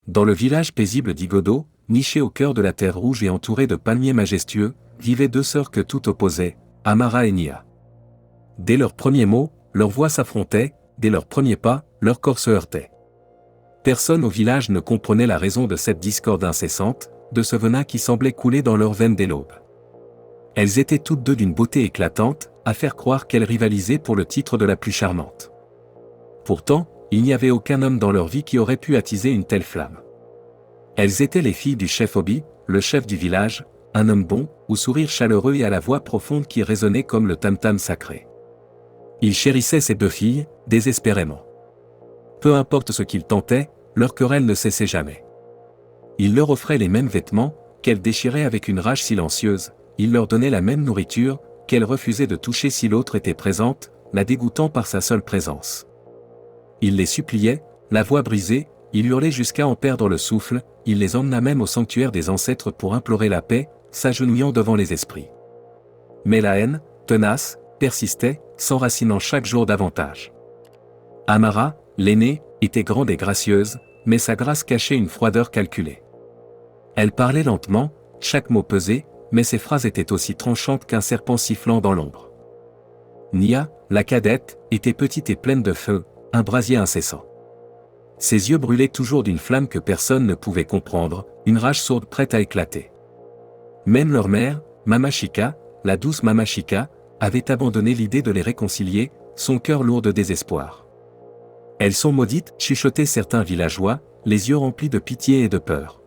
Dans le village paisible d'Igodo, niché au cœur de la terre rouge et entouré de palmiers majestueux, vivaient deux sœurs que tout opposait, Amara et Nia. Dès leurs premiers mots, leurs voix s'affrontaient, dès leurs premiers pas, leurs corps se heurtaient. Personne au village ne comprenait la raison de cette discorde incessante, de ce venin qui semblait couler dans leurs veines dès l'aube. Elles étaient toutes deux d'une beauté éclatante, à faire croire qu'elles rivalisaient pour le titre de la plus charmante. Pourtant, il n'y avait aucun homme dans leur vie qui aurait pu attiser une telle flamme. Elles étaient les filles du chef Obi, le chef du village, un homme bon, au sourire chaleureux et à la voix profonde qui résonnait comme le tam-tam sacré. Il chérissait ces deux filles, désespérément. Peu importe ce qu'ils tentaient, leur querelle ne cessait jamais. Il leur offrait les mêmes vêtements, qu'elles déchiraient avec une rage silencieuse, il leur donnait la même nourriture, qu'elles refusaient de toucher si l'autre était présente, la dégoûtant par sa seule présence. Il les suppliait, la voix brisée, il hurlait jusqu'à en perdre le souffle, il les emmena même au sanctuaire des ancêtres pour implorer la paix, s'agenouillant devant les esprits. Mais la haine, tenace, persistait, s'enracinant chaque jour davantage. Amara, l'aînée, était grande et gracieuse, mais sa grâce cachait une froideur calculée. Elle parlait lentement, chaque mot pesait, mais ses phrases étaient aussi tranchantes qu'un serpent sifflant dans l'ombre. Nia, la cadette, était petite et pleine de feu, un brasier incessant. Ses yeux brûlaient toujours d'une flamme que personne ne pouvait comprendre, une rage sourde prête à éclater. Même leur mère, Mamashika, la douce Mamashika, avait abandonné l'idée de les réconcilier, son cœur lourd de désespoir. Elles sont maudites, chuchotaient certains villageois, les yeux remplis de pitié et de peur.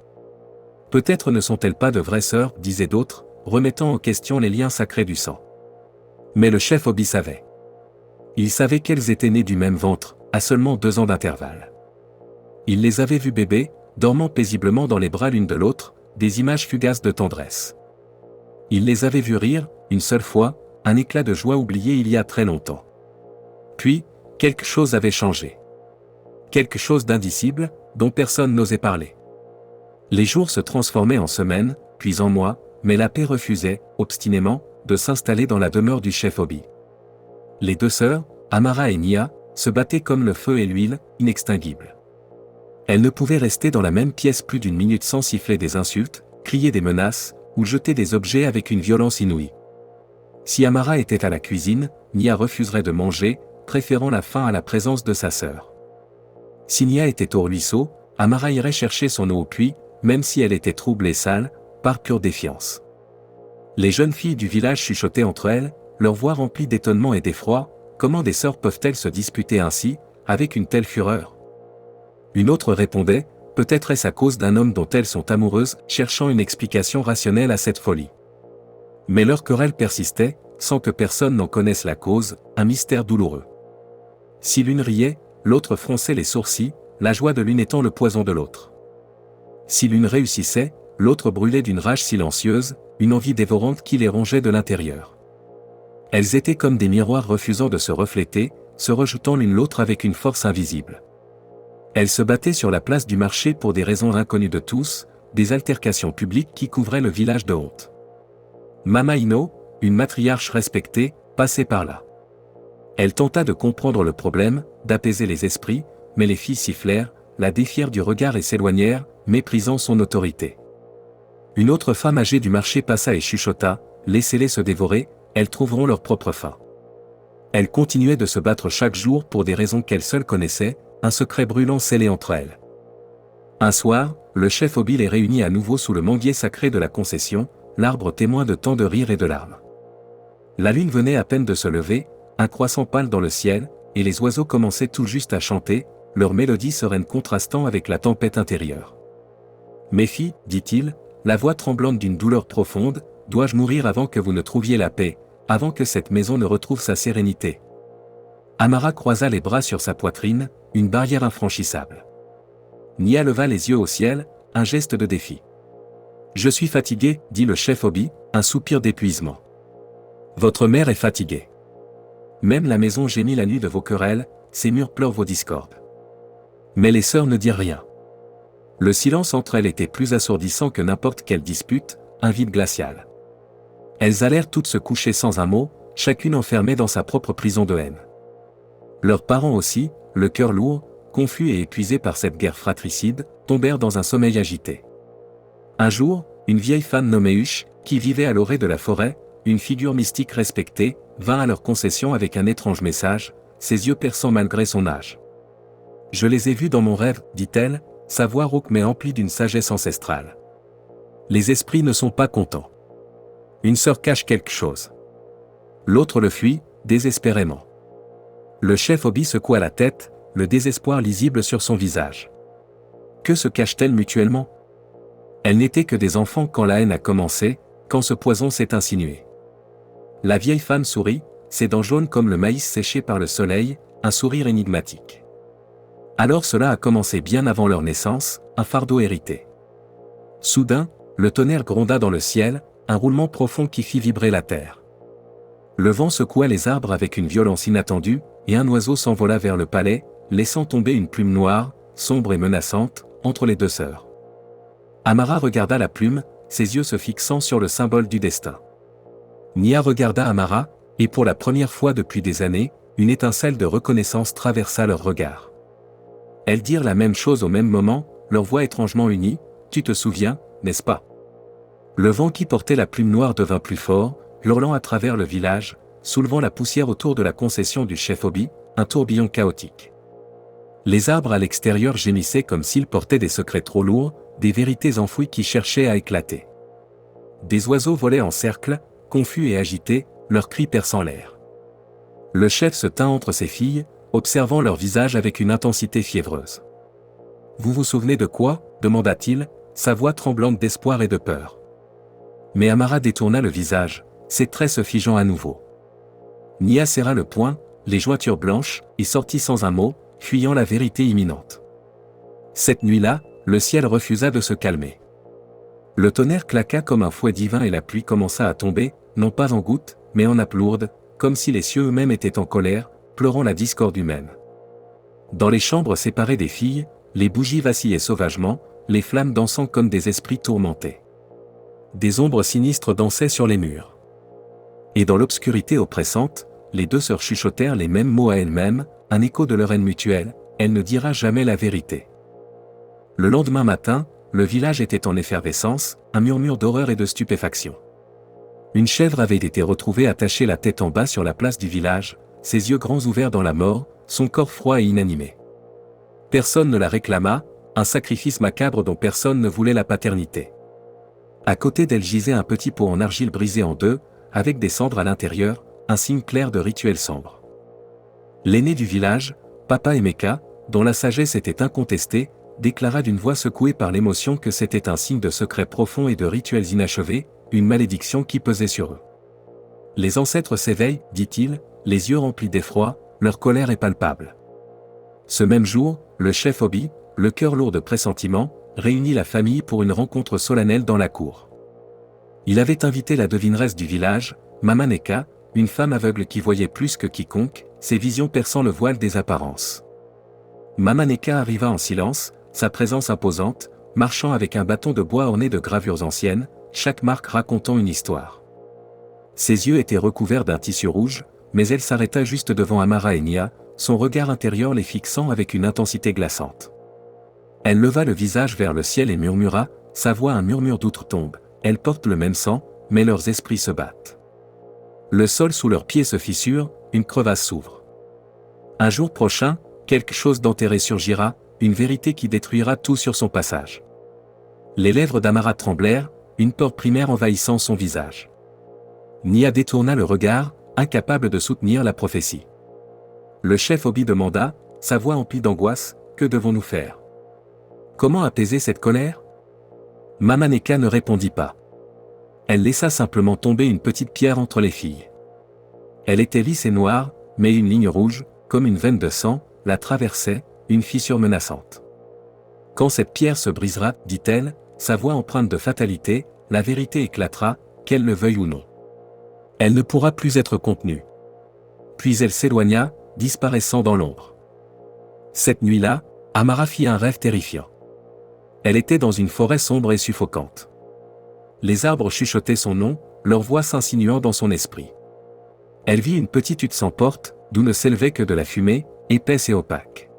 Peut-être ne sont-elles pas de vraies sœurs, disaient d'autres, remettant en question les liens sacrés du sang. Mais le chef Obi savait. Il savait qu'elles étaient nées du même ventre, à seulement 2 ans d'intervalle. Il les avait vues bébés, dormant paisiblement dans les bras l'une de l'autre, des images fugaces de tendresse. Il les avait vues rire, une seule fois, un éclat de joie oublié il y a très longtemps. Puis, quelque chose avait changé. Quelque chose d'indicible, dont personne n'osait parler. Les jours se transformaient en semaines, puis en mois, mais la paix refusait, obstinément, de s'installer dans la demeure du chef Obi. Les deux sœurs, Amara et Nia, se battaient comme le feu et l'huile, inextinguibles. Elles ne pouvaient rester dans la même pièce plus d'1 minute sans siffler des insultes, crier des menaces, ou jeter des objets avec une violence inouïe. Si Amara était à la cuisine, Nia refuserait de manger, préférant la faim à la présence de sa sœur. Si Nia était au ruisseau, Amara irait chercher son eau au puits, même si elle était trouble et sale, par pure défiance. Les jeunes filles du village chuchotaient entre elles, leur voix remplie d'étonnement et d'effroi, comment des sœurs peuvent-elles se disputer ainsi, avec une telle fureur? Une autre répondait, peut-être est-ce à cause d'un homme dont elles sont amoureuses, cherchant une explication rationnelle à cette folie. Mais leur querelle persistait, sans que personne n'en connaisse la cause, un mystère douloureux. Si l'une riait, l'autre fronçait les sourcils, la joie de l'une étant le poison de l'autre. Si l'une réussissait, l'autre brûlait d'une rage silencieuse, une envie dévorante qui les rongeait de l'intérieur. Elles étaient comme des miroirs refusant de se refléter, se rejetant l'une l'autre avec une force invisible. Elles se battaient sur la place du marché pour des raisons inconnues de tous, des altercations publiques qui couvraient le village de honte. Mama Ino, une matriarche respectée, passait par là. Elle tenta de comprendre le problème, d'apaiser les esprits, mais les filles sifflèrent, la défièrent du regard et s'éloignèrent, méprisant son autorité. Une autre femme âgée du marché passa et chuchota, laissez-les se dévorer, elles trouveront leur propre fin. Elles continuaient de se battre chaque jour pour des raisons qu'elles seules connaissaient, un secret brûlant scellé entre elles. Un soir, le chef Obi les réunit à nouveau sous le manguier sacré de la concession, l'arbre témoin de tant de rires et de larmes. La lune venait à peine de se lever, un croissant pâle dans le ciel, et les oiseaux commençaient tout juste à chanter, leur mélodie sereine contrastant avec la tempête intérieure. « Mes filles, dit-il, la voix tremblante d'une douleur profonde, dois-je mourir avant que vous ne trouviez la paix, avant que cette maison ne retrouve sa sérénité ?» Amara croisa les bras sur sa poitrine, une barrière infranchissable. Nia leva les yeux au ciel, un geste de défi. « Je suis fatigué, dit le chef Obi, un soupir d'épuisement. Votre mère est fatiguée. Même la maison gémit la nuit de vos querelles, ses murs pleurent vos discordes. » Mais les sœurs ne dirent rien. Le silence entre elles était plus assourdissant que n'importe quelle dispute, un vide glacial. Elles allèrent toutes se coucher sans un mot, chacune enfermée dans sa propre prison de haine. Leurs parents aussi, le cœur lourd, confus et épuisés par cette guerre fratricide, tombèrent dans un sommeil agité. Un jour, une vieille femme nommée Huche, qui vivait à l'orée de la forêt, une figure mystique respectée, vint à leur concession avec un étrange message, ses yeux perçants malgré son âge. « Je les ai vus dans mon rêve, dit-elle, sa voix rauque mais emplie d'une sagesse ancestrale. Les esprits ne sont pas contents. Une sœur cache quelque chose. » L'autre le fuit, désespérément. Le chef Obi secoua la tête, le désespoir lisible sur son visage. Que se cachent-elles mutuellement? Elles n'étaient que des enfants quand la haine a commencé, quand ce poison s'est insinué. La vieille femme sourit, ses dents jaunes comme le maïs séché par le soleil, un sourire énigmatique. Alors cela a commencé bien avant leur naissance, un fardeau hérité. Soudain, le tonnerre gronda dans le ciel, un roulement profond qui fit vibrer la terre. Le vent secoua les arbres avec une violence inattendue, et un oiseau s'envola vers le palais, laissant tomber une plume noire, sombre et menaçante, entre les deux sœurs. Amara regarda la plume, ses yeux se fixant sur le symbole du destin. Nia regarda Amara, et pour la première fois depuis des années, une étincelle de reconnaissance traversa leurs regards. Elles dirent la même chose au même moment, leurs voix étrangement unies, « Tu te souviens, n'est-ce pas ?» Le vent qui portait la plume noire devint plus fort, hurlant à travers le village, soulevant la poussière autour de la concession du chef Obi, un tourbillon chaotique. Les arbres à l'extérieur gémissaient comme s'ils portaient des secrets trop lourds, des vérités enfouies qui cherchaient à éclater. Des oiseaux volaient en cercle, confus et agités, leurs cris perçant l'air. Le chef se tint entre ses filles, observant leur visage avec une intensité fiévreuse. « Vous vous souvenez de quoi ?» demanda-t-il, sa voix tremblante d'espoir et de peur. Mais Amara détourna le visage, ses traits se figeant à nouveau. Nia serra le poing, les jointures blanches, et sortit sans un mot, fuyant la vérité imminente. Cette nuit-là, le ciel refusa de se calmer. Le tonnerre claqua comme un fouet divin et la pluie commença à tomber, non pas en gouttes, mais en nappes lourdes, comme si les cieux eux-mêmes étaient en colère, pleurant la discorde humaine. Dans les chambres séparées des filles, les bougies vacillaient sauvagement, les flammes dansant comme des esprits tourmentés. Des ombres sinistres dansaient sur les murs. Et dans l'obscurité oppressante, les deux sœurs chuchotèrent les mêmes mots à elles-mêmes, un écho de leur haine mutuelle, elle ne dira jamais la vérité. Le lendemain matin, le village était en effervescence, un murmure d'horreur et de stupéfaction. Une chèvre avait été retrouvée attachée la tête en bas sur la place du village, ses yeux grands ouverts dans la mort, son corps froid et inanimé. Personne ne la réclama, un sacrifice macabre dont personne ne voulait la paternité. À côté d'elle gisait un petit pot en argile brisé en deux, avec des cendres à l'intérieur, un signe clair de rituel sombre. L'aîné du village, Papa Emeka, dont la sagesse était incontestée, déclara d'une voix secouée par l'émotion que c'était un signe de secret profond et de rituels inachevés, une malédiction qui pesait sur eux. Les ancêtres s'éveillent, dit-il, les yeux remplis d'effroi, leur colère est palpable. Ce même jour, le chef Obi, le cœur lourd de pressentiments, réunit la famille pour une rencontre solennelle dans la cour. Il avait invité la devineresse du village, Mama Neka, une femme aveugle qui voyait plus que quiconque, ses visions perçant le voile des apparences. Mama Neka arriva en silence, sa présence imposante, marchant avec un bâton de bois orné de gravures anciennes, chaque marque racontant une histoire. Ses yeux étaient recouverts d'un tissu rouge, mais elle s'arrêta juste devant Amara et Nia, son regard intérieur les fixant avec une intensité glaçante. Elle leva le visage vers le ciel et murmura, sa voix un murmure d'outre-tombe, elles portent le même sang, mais leurs esprits se battent. Le sol sous leurs pieds se fissure, une crevasse s'ouvre. Un jour prochain, quelque chose d'enterré surgira, une vérité qui détruira tout sur son passage. Les lèvres d'Amara tremblèrent, une peur primaire envahissant son visage. Nia détourna le regard, incapable de soutenir la prophétie. Le chef Obi demanda, sa voix emplie d'angoisse, « Que devons-nous faire? Comment apaiser cette colère ?» Mama Neka ne répondit pas. Elle laissa simplement tomber une petite pierre entre les filles. Elle était lisse et noire, mais une ligne rouge, comme une veine de sang, la traversait, une fissure menaçante. « Quand cette pierre se brisera, dit-elle, sa voix empreinte de fatalité, la vérité éclatera, qu'elle le veuille ou non. Elle ne pourra plus être contenue. » Puis elle s'éloigna, disparaissant dans l'ombre. Cette nuit-là, Amara fit un rêve terrifiant. Elle était dans une forêt sombre et suffocante. Les arbres chuchotaient son nom, leur voix s'insinuant dans son esprit. Elle vit une petite hutte sans porte, d'où ne s'élevait que de la fumée, épaisse et opaque.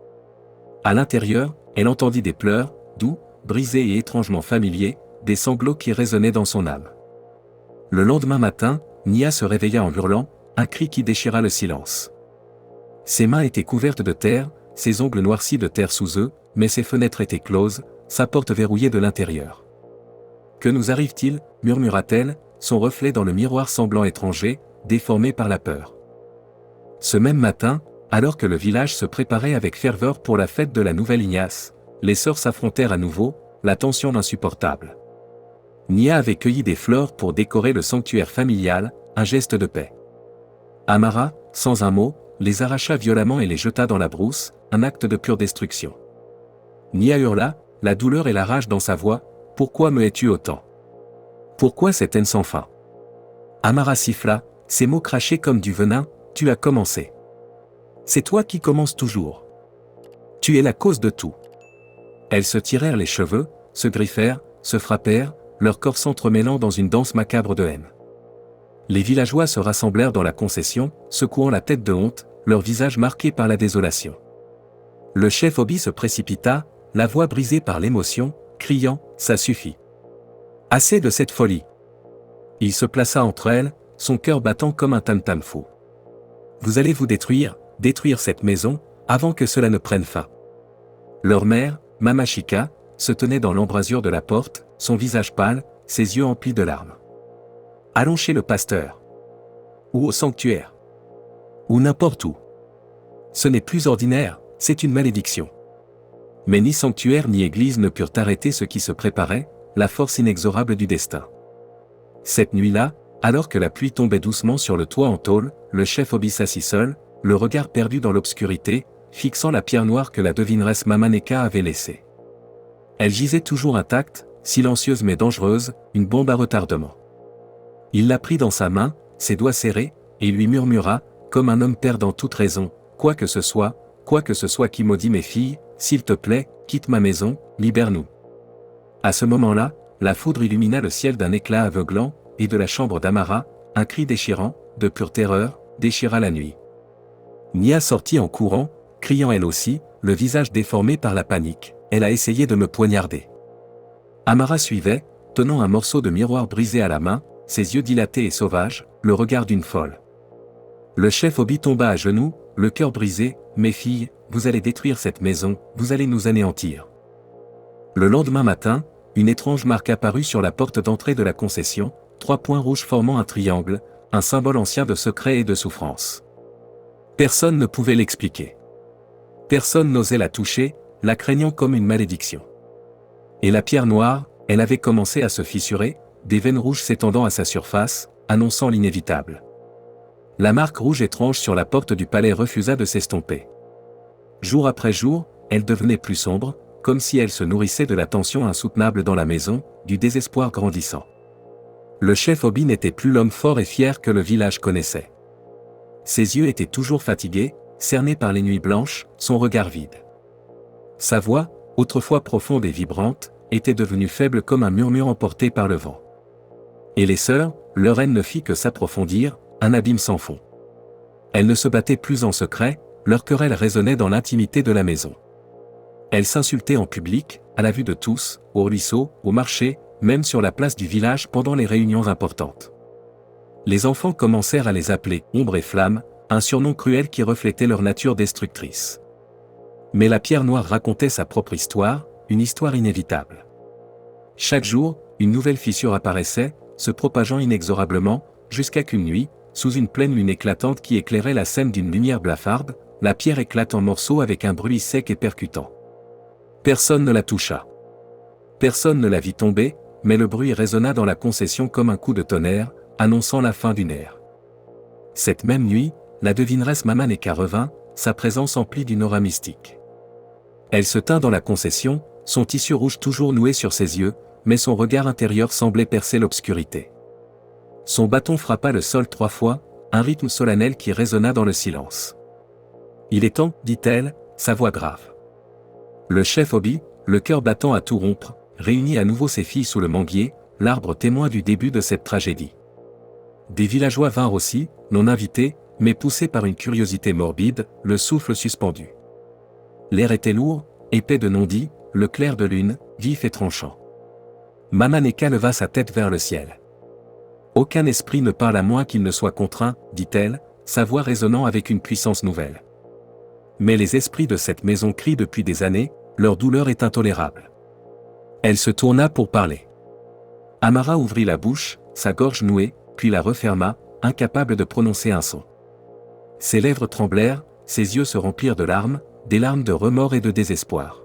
À l'intérieur, elle entendit des pleurs, doux, brisés et étrangement familiers, des sanglots qui résonnaient dans son âme. Le lendemain matin, Nia se réveilla en hurlant, un cri qui déchira le silence. Ses mains étaient couvertes de terre, ses ongles noircis de terre sous eux, mais ses fenêtres étaient closes, sa porte verrouillée de l'intérieur. « Que nous arrive-t-il » murmura-t-elle, son reflet dans le miroir semblant étranger, déformé par la peur. Ce même matin, alors que le village se préparait avec ferveur pour la fête de la nouvelle Ignace, les sœurs s'affrontèrent à nouveau, la tension insupportable. Nia avait cueilli des fleurs pour décorer le sanctuaire familial, un geste de paix. Amara, sans un mot, les arracha violemment et les jeta dans la brousse, un acte de pure destruction. Nia hurla, la douleur et la rage dans sa voix, « Pourquoi me hais-tu autant ? Pourquoi cette haine sans fin ?» Amara siffla, ses mots crachés comme du venin, « Tu as commencé. C'est toi qui commences toujours. Tu es la cause de tout. » Elles se tirèrent les cheveux, se griffèrent, se frappèrent, leurs corps s'entremêlant dans une danse macabre de haine. Les villageois se rassemblèrent dans la concession, secouant la tête de honte, leurs visages marqués par la désolation. Le chef Obi se précipita, la voix brisée par l'émotion, criant « Ça suffit. Assez de cette folie !» Il se plaça entre elles, son cœur battant comme un tam-tam fou. « Vous allez vous détruire cette maison, avant que cela ne prenne fin. » Leur mère, Mamashika, se tenait dans l'embrasure de la porte, son visage pâle, ses yeux emplis de larmes. « Allons chez le pasteur. Ou au sanctuaire. Ou n'importe où. Ce n'est plus ordinaire, c'est une malédiction. » Mais ni sanctuaire ni église ne purent arrêter ce qui se préparait, la force inexorable du destin. Cette nuit-là, alors que la pluie tombait doucement sur le toit en tôle, le chef Obi s'assit seul, le regard perdu dans l'obscurité, fixant la pierre noire que la devineresse Mamaneka avait laissée. Elle gisait toujours intacte, silencieuse mais dangereuse, une bombe à retardement. Il la prit dans sa main, ses doigts serrés, et lui murmura, comme un homme perdant toute raison, « Quoi que ce soit qui maudit mes filles, s'il te plaît, quitte ma maison, libère-nous. » À ce moment-là, la foudre illumina le ciel d'un éclat aveuglant, et de la chambre d'Amara, un cri déchirant, de pure terreur, déchira la nuit. Nia sortit en courant, criant elle aussi, le visage déformé par la panique, « Elle a essayé de me poignarder. » Amara suivait, tenant un morceau de miroir brisé à la main, ses yeux dilatés et sauvages, le regard d'une folle. Le chef Obi tomba à genoux, le cœur brisé, « Mes filles, vous allez détruire cette maison, vous allez nous anéantir. » Le lendemain matin, une étrange marque apparut sur la porte d'entrée de la concession, 3 points rouges formant un triangle, un symbole ancien de secret et de souffrance. Personne ne pouvait l'expliquer. Personne n'osait la toucher, la craignant comme une malédiction. Et la pierre noire, elle avait commencé à se fissurer, des veines rouges s'étendant à sa surface, annonçant l'inévitable. La marque rouge étrange sur la porte du palais refusa de s'estomper. Jour après jour, elle devenait plus sombre, comme si elle se nourrissait de la tension insoutenable dans la maison, du désespoir grandissant. Le chef Obi n'était plus l'homme fort et fier que le village connaissait. Ses yeux étaient toujours fatigués, cernés par les nuits blanches, son regard vide. Sa voix, autrefois profonde et vibrante, était devenue faible comme un murmure emporté par le vent. Et les sœurs, leur haine ne fit que s'approfondir, un abîme sans fond. Elles ne se battaient plus en secret, leur querelle résonnait dans l'intimité de la maison. Elles s'insultaient en public, à la vue de tous, au ruisseau, au marché, même sur la place du village pendant les réunions importantes. Les enfants commencèrent à les appeler « ombre et flamme », un surnom cruel qui reflétait leur nature destructrice. Mais la pierre noire racontait sa propre histoire, une histoire inévitable. Chaque jour, une nouvelle fissure apparaissait, se propageant inexorablement, jusqu'à qu'une nuit, sous une pleine lune éclatante qui éclairait la scène d'une lumière blafarde, la pierre éclate en morceaux avec un bruit sec et percutant. Personne ne la toucha. Personne ne la vit tomber, mais le bruit résonna dans la concession comme un coup de tonnerre, annonçant la fin d'une ère. Cette même nuit, la devineresse Mamaneka revint, sa présence emplie d'une aura mystique. Elle se tint dans la concession, son tissu rouge toujours noué sur ses yeux, mais son regard intérieur semblait percer l'obscurité. Son bâton frappa le sol 3 fois, un rythme solennel qui résonna dans le silence. « Il est temps, dit-elle, sa voix grave. » Le chef Obi, le cœur battant à tout rompre, réunit à nouveau ses filles sous le manguier, l'arbre témoin du début de cette tragédie. Des villageois vinrent aussi, non invités, mais poussés par une curiosité morbide, le souffle suspendu. L'air était lourd, épais de non-dit, le clair de lune, vif et tranchant. Mamaneka leva sa tête vers le ciel. Aucun esprit ne parle à moins qu'il ne soit contraint, dit-elle, sa voix résonnant avec une puissance nouvelle. Mais les esprits de cette maison crient depuis des années, leur douleur est intolérable. Elle se tourna pour parler. Amara ouvrit la bouche, sa gorge nouée, puis la referma, incapable de prononcer un son. Ses lèvres tremblèrent, ses yeux se remplirent de larmes, des larmes de remords et de désespoir.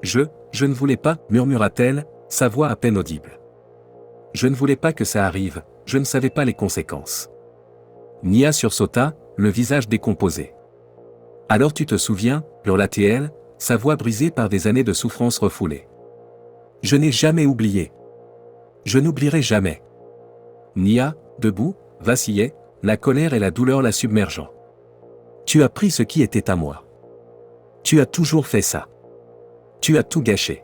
Je ne voulais pas, murmura-t-elle, sa voix à peine audible. Je ne voulais pas que ça arrive, je ne savais pas les conséquences. Nia sursauta, le visage décomposé. Alors tu te souviens, hurla-t-elle, sa voix brisée par des années de souffrance refoulée. Je n'ai jamais oublié. Je n'oublierai jamais. Nia, debout, vacillait, la colère et la douleur la submergeant. Tu as pris ce qui était à moi. Tu as toujours fait ça. Tu as tout gâché.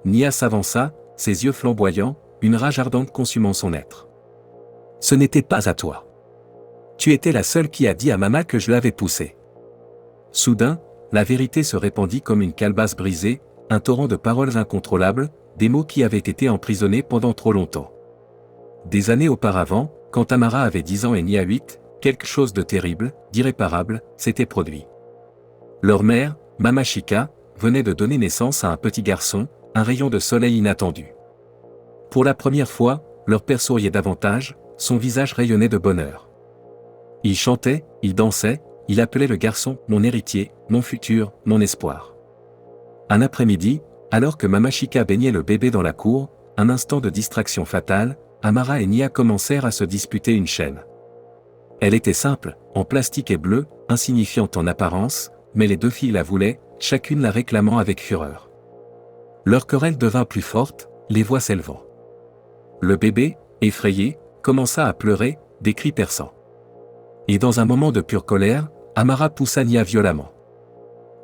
Nia s'avança, ses yeux flamboyants, une rage ardente consumant son être. Ce n'était pas à toi. Tu étais la seule qui a dit à maman que je l'avais poussée. Soudain, la vérité se répandit comme une calebasse brisée, un torrent de paroles incontrôlables, des mots qui avaient été emprisonnés pendant trop longtemps. Des années auparavant, quand Tamara avait 10 ans et Nia 8, quelque chose de terrible, d'irréparable, s'était produit. Leur mère, Mamashika, venait de donner naissance à un petit garçon, un rayon de soleil inattendu. Pour la première fois, leur père souriait davantage, son visage rayonnait de bonheur. Il chantait, il dansait, il appelait le garçon « mon héritier, mon futur, mon espoir ». Un après-midi, alors que Mamashika baignait le bébé dans la cour, un instant de distraction fatale, Amara et Nia commencèrent à se disputer une chaîne. Elle était simple, en plastique et bleu, insignifiante en apparence, mais les deux filles la voulaient, chacune la réclamant avec fureur. Leur querelle devint plus forte, les voix s'élevant. Le bébé, effrayé, commença à pleurer, des cris perçants. Et dans un moment de pure colère, Amara poussa Nia violemment.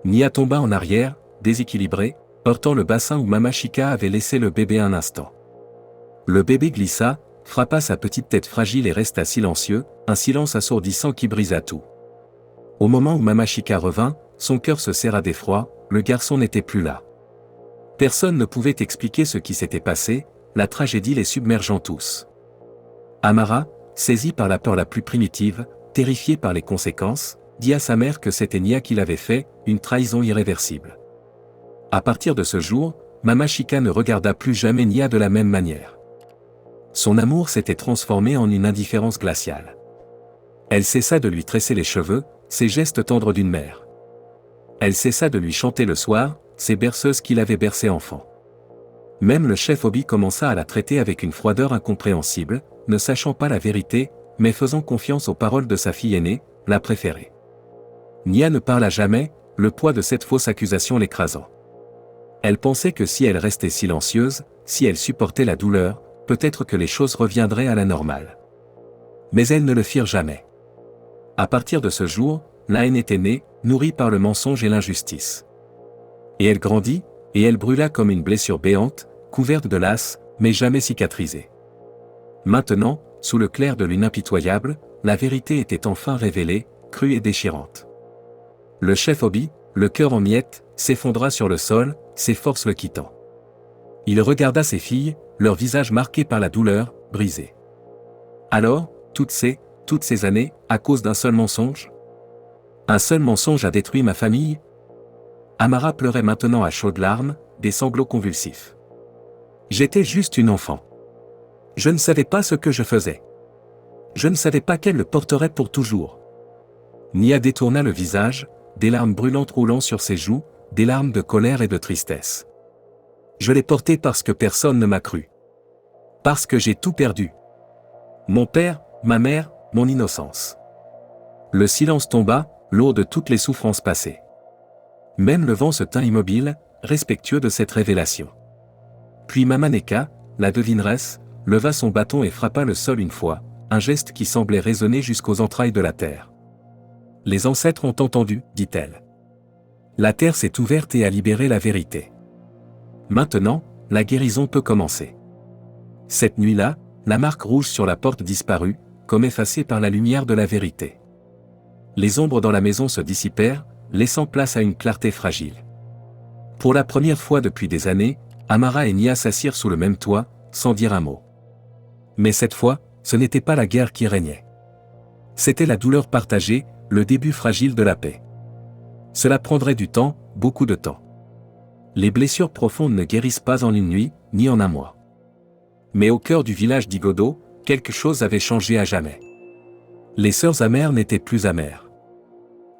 Nia tomba en arrière, déséquilibrée, heurtant le bassin où Mamashika avait laissé le bébé un instant. Le bébé glissa, frappa sa petite tête fragile et resta silencieux, un silence assourdissant qui brisa tout. Au moment où Mamashika revint, son cœur se serra d'effroi, le garçon n'était plus là. Personne ne pouvait expliquer ce qui s'était passé, la tragédie les submergeant tous. Amara, saisie par la peur la plus primitive, terrifiée par les conséquences, dit à sa mère que c'était Nia qui l'avait fait, une trahison irréversible. À partir de ce jour, Mamashika ne regarda plus jamais Nia de la même manière. Son amour s'était transformé en une indifférence glaciale. Elle cessa de lui tresser les cheveux, ses gestes tendres d'une mère. Elle cessa de lui chanter le soir, ces berceuses qu'il avait bercées enfant. Même le chef Obi commença à la traiter avec une froideur incompréhensible, ne sachant pas la vérité, mais faisant confiance aux paroles de sa fille aînée, la préférée. Nia ne parla jamais, le poids de cette fausse accusation l'écrasant. Elle pensait que si elle restait silencieuse, si elle supportait la douleur, peut-être que les choses reviendraient à la normale. Mais elles ne le firent jamais. À partir de ce jour, la haine était née, nourrie par le mensonge et l'injustice. Et elle grandit, et elle brûla comme une blessure béante, couverte de laces, mais jamais cicatrisée. Maintenant, sous le clair de lune impitoyable, la vérité était enfin révélée, crue et déchirante. Le chef Obi, le cœur en miettes, s'effondra sur le sol, ses forces le quittant. Il regarda ses filles, leur visage marqué par la douleur, brisé. Alors, toutes ces années, à cause d'un seul mensonge? Un seul mensonge a détruit ma famille? Amara pleurait maintenant à chaudes larmes, des sanglots convulsifs. J'étais juste une enfant. Je ne savais pas ce que je faisais. Je ne savais pas qu'elle le porterait pour toujours. Nia détourna le visage, des larmes brûlantes roulant sur ses joues, des larmes de colère et de tristesse. Je l'ai porté parce que personne ne m'a cru. Parce que j'ai tout perdu. Mon père, ma mère, mon innocence. Le silence tomba, lourd de toutes les souffrances passées. Même le vent se tint immobile, respectueux de cette révélation. Puis Mamaneka, la devineresse, leva son bâton et frappa le sol une fois, un geste qui semblait résonner jusqu'aux entrailles de la terre. Les ancêtres ont entendu, dit-elle. La terre s'est ouverte et a libéré la vérité. Maintenant, la guérison peut commencer. Cette nuit-là, la marque rouge sur la porte disparut, comme effacée par la lumière de la vérité. Les ombres dans la maison se dissipèrent, laissant place à une clarté fragile. Pour la première fois depuis des années, Amara et Nia s'assirent sous le même toit, sans dire un mot. Mais cette fois, ce n'était pas la guerre qui régnait. C'était la douleur partagée, le début fragile de la paix. Cela prendrait du temps, beaucoup de temps. Les blessures profondes ne guérissent pas en une nuit, ni en un mois. Mais au cœur du village d'Igodo, quelque chose avait changé à jamais. Les sœurs amères n'étaient plus amères.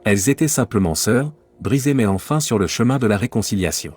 Elles étaient simplement sœurs, brisées mais enfin sur le chemin de la réconciliation.